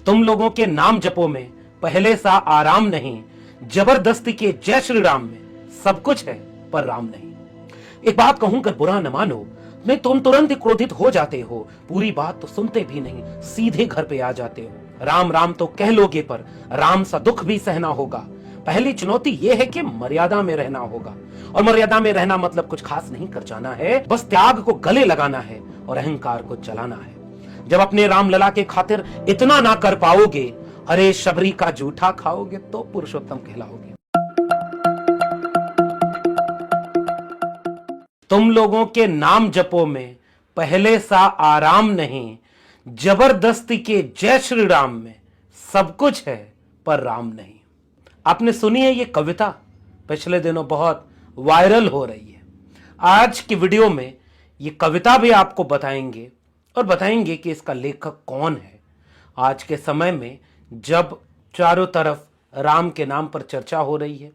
तुम लोगों के नाम जपो में पहले सा आराम नहीं, जबरदस्ती के जय श्री राम में सब कुछ है पर राम नहीं। एक बात कहूं कर बुरा न मानो, नहीं तुम तुरंत ही क्रोधित हो जाते हो, पूरी बात तो सुनते भी नहीं, सीधे घर पे आ जाते हो। राम राम तो कह लोगे पर राम सा दुख भी सहना होगा। पहली चुनौती यह है कि मर्यादा में रहना होगा, और मर्यादा में रहना मतलब कुछ खास नहीं कर जाना है, बस त्याग को गले लगाना है और अहंकार को चलाना है। जब अपने राम लला के खातिर इतना ना कर पाओगे, अरे शबरी का जूठा खाओगे तो पुरुषोत्तम कहलाओगे। तुम लोगों के नाम जपो में पहले सा आराम नहीं, जबरदस्ती के जय श्री राम में सब कुछ है पर राम नहीं। आपने सुनी है ये कविता, पिछले दिनों बहुत वायरल हो रही है। आज की वीडियो में ये कविता भी आपको बताएंगे और बताएंगे कि इसका लेखक कौन है। आज के समय में जब चारों तरफ राम के नाम पर चर्चा हो रही है,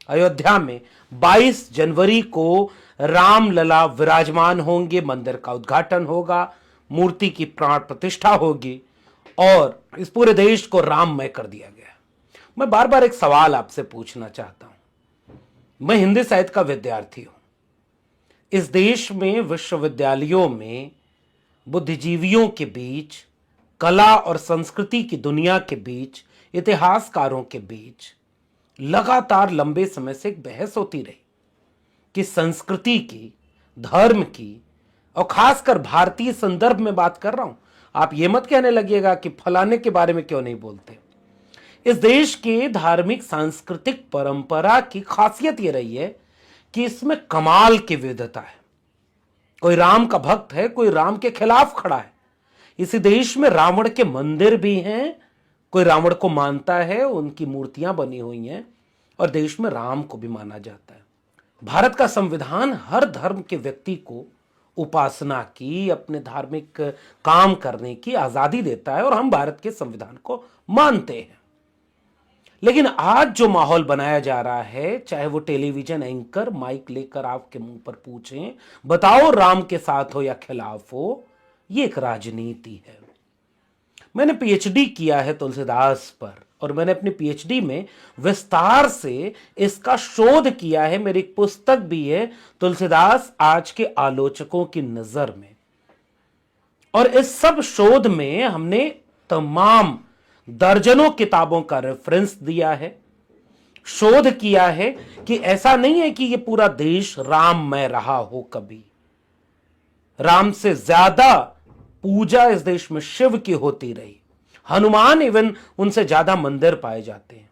अयोध्या में 22 जनवरी को रामलला विराजमान होंगे, मंदिर का उद्घाटन होगा, मूर्ति की प्राण प्रतिष्ठा होगी और इस पूरे देश को राममय कर दिया गया। मैं बार बार एक सवाल आपसे पूछना चाहता हूं। मैं हिंदी साहित्य का विद्यार्थी हूं। इस देश में विश्वविद्यालयों में बुद्धिजीवियों के बीच, कला और संस्कृति की दुनिया के बीच, इतिहासकारों के बीच लगातार लंबे समय से एक बहस होती रही कि संस्कृति की, धर्म की और खासकर भारतीय संदर्भ में बात कर रहा हूं। आप ये मत कहने लगिएगा कि फलाने के बारे में क्यों नहीं बोलते। इस देश के धार्मिक सांस्कृतिक परंपरा की खासियत यह रही है कि इसमें कमाल की विविधता है। कोई राम का भक्त है, कोई राम के खिलाफ खड़ा है। इसी देश में रावण के मंदिर भी हैं, कोई रावण को मानता है, उनकी मूर्तियां बनी हुई हैं और देश में राम को भी माना जाता है। भारत का संविधान हर धर्म के व्यक्ति को उपासना की, अपने धार्मिक काम करने की आजादी देता है और हम भारत के संविधान को मानते हैं। लेकिन आज जो माहौल बनाया जा रहा है, चाहे वो टेलीविजन एंकर माइक लेकर आपके मुंह पर पूछें, बताओ राम के साथ हो या खिलाफ हो, ये एक राजनीति है। मैंने पीएचडी किया है तुलसीदास पर और मैंने अपनी पीएचडी में विस्तार से इसका शोध किया है। मेरी एक पुस्तक भी है, तुलसीदास आज के आलोचकों की नजर में। और इस सब शोध में हमने तमाम दर्जनों किताबों का रेफरेंस दिया है, शोध किया है कि ऐसा नहीं है कि ये पूरा देश राममय रहा हो। कभी राम से ज्यादा पूजा इस देश में शिव की होती रही। हनुमान इवन उनसे ज्यादा मंदिर पाए जाते हैं।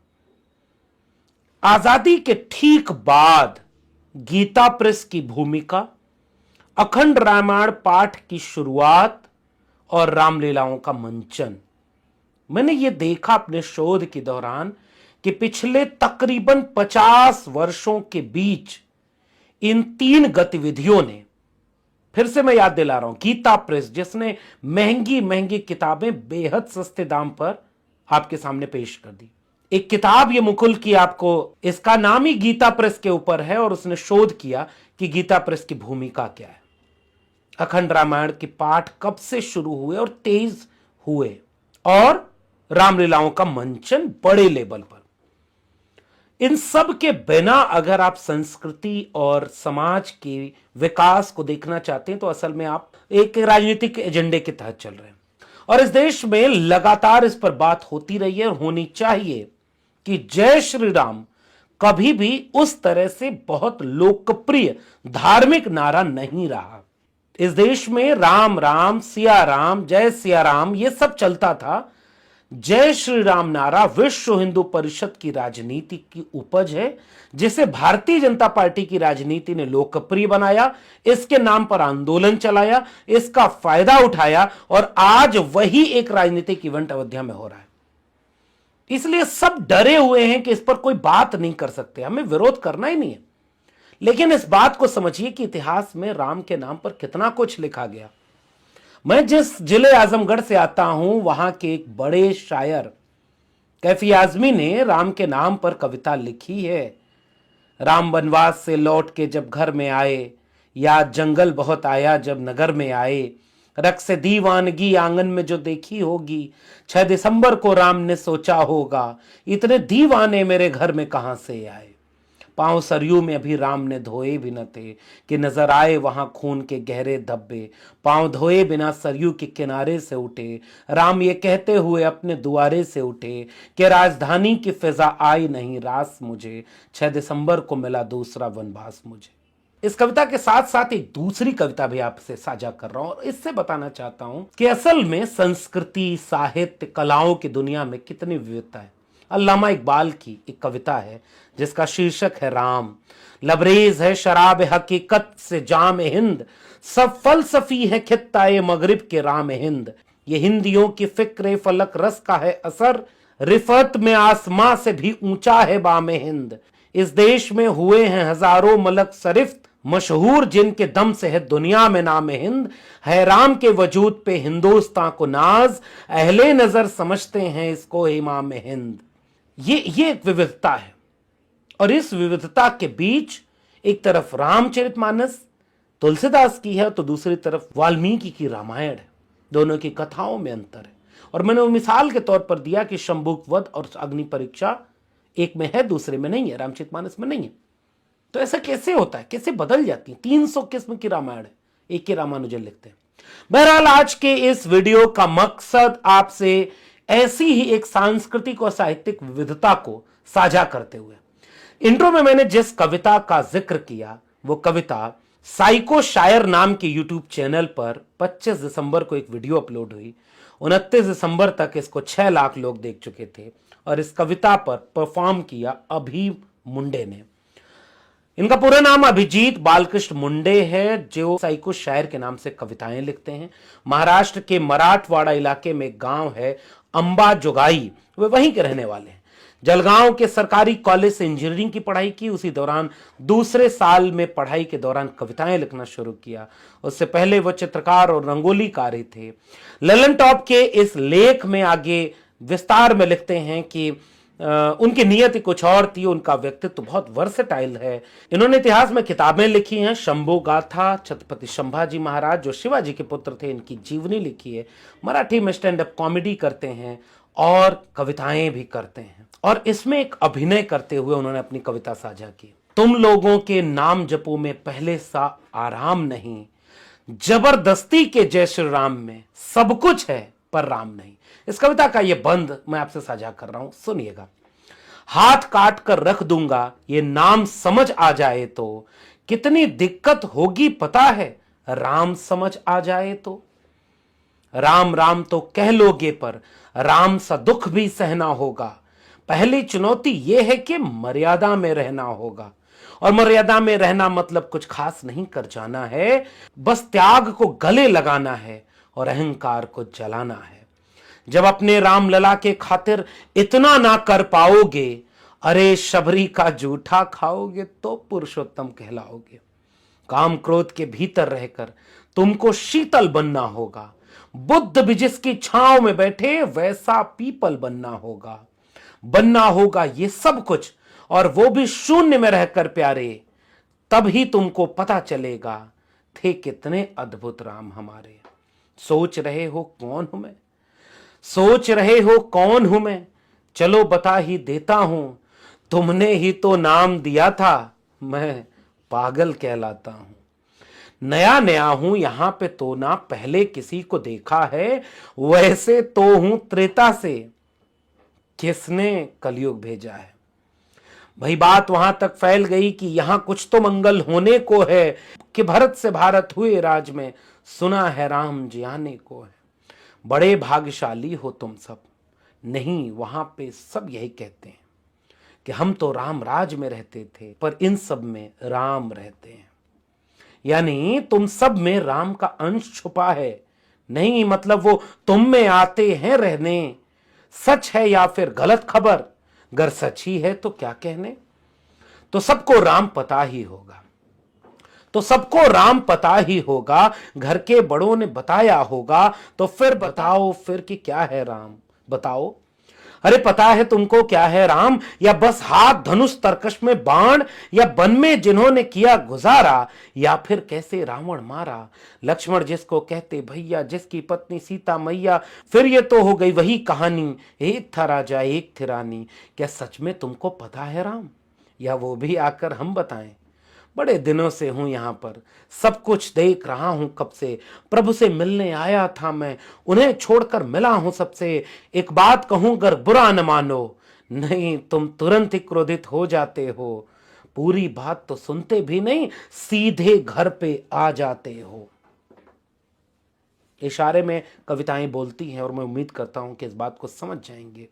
आजादी के ठीक बाद गीता प्रेस की भूमिका, अखंड रामायण पाठ की शुरुआत और रामलीलाओं का मंचन, मैंने ये देखा अपने शोध के दौरान कि पिछले तकरीबन 50 वर्षों के बीच इन 3 गतिविधियों ने, फिर से मैं याद दिला रहा हूं, गीता प्रेस जिसने महंगी महंगी किताबें बेहद सस्ते दाम पर आपके सामने पेश कर दी। एक किताब ये मुकुल की, आपको इसका नाम ही गीता प्रेस के ऊपर है और उसने शोध किया कि गीता प्रेस की भूमिका क्या है, अखंड रामायण के पाठ कब से शुरू हुए और तेज हुए, और रामलीलाओं का मंचन बड़े लेवल पर। इन सब के बिना अगर आप संस्कृति और समाज के विकास को देखना चाहते हैं तो असल में आप एक राजनीतिक एजेंडे के तहत चल रहे हैं। और इस देश में लगातार इस पर बात होती रही है और होनी चाहिए कि जय श्री राम कभी भी उस तरह से बहुत लोकप्रिय धार्मिक नारा नहीं रहा। इस देश में राम राम, सिया राम, जय सिया राम, ये सब चलता था। जय श्री राम नारा विश्व हिंदू परिषद की राजनीति की उपज है, जिसे भारतीय जनता पार्टी की राजनीति ने लोकप्रिय बनाया, इसके नाम पर आंदोलन चलाया, इसका फायदा उठाया और आज वही एक राजनीतिक इवेंट अयोध्या में हो रहा है। इसलिए सब डरे हुए हैं कि इस पर कोई बात नहीं कर सकते, हमें विरोध करना ही नहीं है। लेकिन इस बात को समझिए कि इतिहास में राम के नाम पर कितना कुछ लिखा गया। मैं जिस जिले आजमगढ़ से आता हूं, वहां के एक बड़े शायर कैफी आजमी ने राम के नाम पर कविता लिखी है। राम वनवास से लौट के जब घर में आए, याद जंगल बहुत आया जब नगर में आए, रख से दीवानगी आंगन में जो देखी होगी, 6 दिसंबर को राम ने सोचा होगा, इतने दीवाने मेरे घर में कहां से आए। पांव सरयू में अभी राम ने धोए भी न थे कि नजर आए वहां खून के गहरे धब्बे। पांव धोए बिना सरयू के किनारे से उठे राम ये कहते हुए अपने दुआरे से उठे कि राजधानी की फिजा आई नहीं रास मुझे, 6 दिसंबर को मिला दूसरा वनवास मुझे। इस कविता के साथ साथ एक दूसरी कविता भी आपसे साझा कर रहा हूं और इससे बताना चाहता हूं कि असल में संस्कृति, साहित्य, कलाओं की दुनिया में कितनी विविधता है। अल्लामा इकबाल की एक कविता है जिसका शीर्षक है राम। लबरेज है शराब हकीकत से जाम हिंद, सब फलसफी है खित्ताए मगरिब के राम हिंद। ये हिंदियों की फिक्र फलक रस का है असर, रिफत में आसमां से भी ऊंचा है बाम हिंद। इस देश में हुए हैं हजारों मलक सरिफ्त, मशहूर जिनके दम से है दुनिया में नाम हिंद। है राम के वजूद पे हिंदुस्तान को नाज, अहले नजर समझते हैं इसको इमाम हिंद। ये एक विविधता है और इस विविधता के बीच एक तरफ रामचरितमानस तुलसीदास की है तो दूसरी तरफ वाल्मीकि की रामायण है। दोनों की कथाओं में अंतर है और मैंने वो मिसाल के तौर पर दिया कि शंभुक वध और अग्नि परीक्षा एक में है दूसरे में नहीं है, रामचरितमानस में नहीं है। तो ऐसा कैसे होता है, कैसे बदल जाती है? 300 किस्म की रामायण है, एक ही रामानुजन लिखते हैं। बहरहाल आज के इस वीडियो का मकसद आपसे ऐसी ही एक सांस्कृतिक और साहित्यिक विविधता को साझा करते हुए, इंट्रो में मैंने जिस कविता का जिक्र किया वो कविता साइको शायर नाम के यूट्यूब चैनल पर 25 दिसंबर को एक वीडियो अपलोड हुई। 29 दिसंबर तक इसको 6 लाख लोग देख चुके थे और इस कविता पर परफॉर्म किया अभी मुंडे ने। इनका पूरा नाम अभिजीत बालकृष्ण मुंडे है, जो साइको शायर के नाम से कविताएं लिखते हैं। महाराष्ट्र के मराठवाड़ा इलाके में गांव है अंबाजोगाई, वे वहीं के रहने वाले हैं। जलगांव के सरकारी कॉलेज से इंजीनियरिंग की पढ़ाई की। उसी दौरान दूसरे साल में पढ़ाई के दौरान कविताएं लिखना शुरू किया। उससे पहले वो चित्रकार और रंगोलीकार थे। ललन टॉप के इस लेख में आगे विस्तार में लिखते हैं कि उनकी नियति कुछ और थी, उनका व्यक्तित्व बहुत वर्सेटाइल है। इन्होंने इतिहास में किताबें लिखी हैं, शंभू गाथा, छत्रपति संभाजी महाराज जो शिवाजी के पुत्र थे, इनकी जीवनी लिखी है। मराठी में स्टैंड अप कॉमेडी करते हैं और कविताएं भी करते हैं और इसमें एक अभिनय करते हुए उन्होंने अपनी कविता साझा की। तुम लोगों के नाम जपो में पहले सा आराम नहीं, जबरदस्ती के जय श्री राम में सब कुछ है पर राम नहीं। इस कविता का यह बंद मैं आपसे साझा कर रहा हूं, सुनिएगा। हाथ काट कर रख दूंगा ये नाम समझ आ जाए तो, कितनी दिक्कत होगी पता है राम समझ आ जाए तो। राम राम तो कह लोगे पर राम सा दुख भी सहना होगा। पहली चुनौती यह है कि मर्यादा में रहना होगा और मर्यादा में रहना मतलब कुछ खास नहीं कर जाना है, बस त्याग को गले लगाना है और अहंकार को जलाना है। जब अपने राम लला के खातिर इतना ना कर पाओगे, अरे शबरी का जूठा खाओगे तो पुरुषोत्तम कहलाओगे। काम क्रोध के भीतर रहकर तुमको शीतल बनना होगा। बुद्ध भी जिसकी छांव में बैठे वैसा पीपल बनना होगा ये सब कुछ, और वो भी शून्य में रहकर प्यारे। तब ही तुमको पता चलेगा थे कितने अद्भुत राम हमारे। सोच रहे हो कौन हूं मैं, सोच रहे हो कौन हूं मैं, चलो बता ही देता हूं। तुमने ही तो नाम दिया था, मैं पागल कहलाता हूं। नया नया हूं यहां पे तो ना पहले किसी को देखा है, वैसे तो हूं त्रेता से, किसने कलयुग भेजा है। भाई बात वहां तक फैल गई कि यहां कुछ तो मंगल होने को है, कि भरत से भारत हुए राज में, सुना है राम जी आने को है। बड़े भाग्यशाली हो तुम सब, नहीं वहां पे सब यही कहते हैं कि हम तो राम राज में रहते थे, पर इन सब में राम रहते हैं। यानी तुम सब में राम का अंश छुपा है, नहीं मतलब वो तुम में आते हैं रहने। सच है या फिर गलत खबर, अगर सच ही है तो क्या कहने। तो सबको राम पता ही होगा, तो सबको राम पता ही होगा, घर के बड़ों ने बताया होगा, तो फिर बताओ फिर कि क्या है राम, बताओ। अरे पता है तुमको क्या है राम, या बस हाथ धनुष तरकश में बाण, या वन में जिन्होंने किया गुजारा, या फिर कैसे रावण मारा। लक्ष्मण जिसको कहते भैया, जिसकी पत्नी सीता मैया, फिर ये तो हो गई वही कहानी, एक था राजा एक थी रानी। क्या सच में तुमको पता है राम, या वो भी आकर हम बताएं। बड़े दिनों से हूं यहां पर, सब कुछ देख रहा हूं कब से, प्रभु से मिलने आया था मैं, उन्हें छोड़कर मिला हूं सबसे। एक बात कहूं अगर बुरा न मानो, नहीं तुम तुरंत ही क्रोधित हो जाते हो। पूरी बात तो सुनते भी नहीं, सीधे घर पे आ जाते हो। इशारे में कविताएं बोलती हैं और मैं उम्मीद करता हूं कि इस बात को समझ जाएंगे।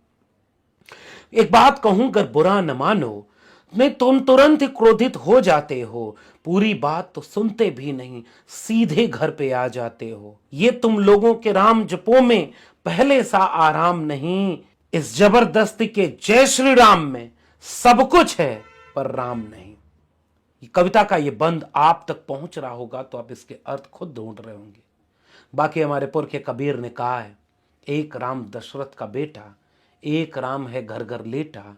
एक बात कहूं अगर बुरा न मानो, नहीं तुम तुरंत ही क्रोधित हो जाते हो। पूरी बात तो सुनते भी नहीं, सीधे घर पे आ जाते हो। ये तुम लोगों के राम जपो में पहले सा आराम नहीं, इस जबरदस्ती के जय श्री राम में सब कुछ है पर राम नहीं। ये कविता का ये बंद आप तक पहुंच रहा होगा तो आप इसके अर्थ खुद ढूंढ रहे होंगे। बाकी हमारे पुरखे कबीर ने कहा है, एक राम दशरथ का बेटा, एक राम है घर घर लेटा,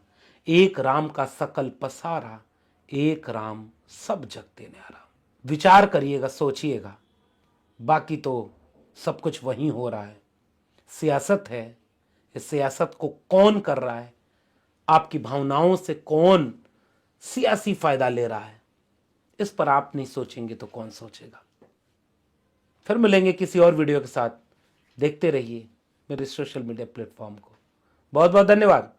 एक राम का सकल पसारा, एक राम सब जगते न्यारा। विचार करिएगा, सोचिएगा, बाकी तो सब कुछ वहीं हो रहा है। सियासत है, इस सियासत को कौन कर रहा है, आपकी भावनाओं से कौन सियासी फायदा ले रहा है, इस पर आप नहीं सोचेंगे तो कौन सोचेगा। फिर मिलेंगे किसी और वीडियो के साथ। देखते रहिए मेरे सोशल मीडिया प्लेटफॉर्म को। बहुत बहुत धन्यवाद।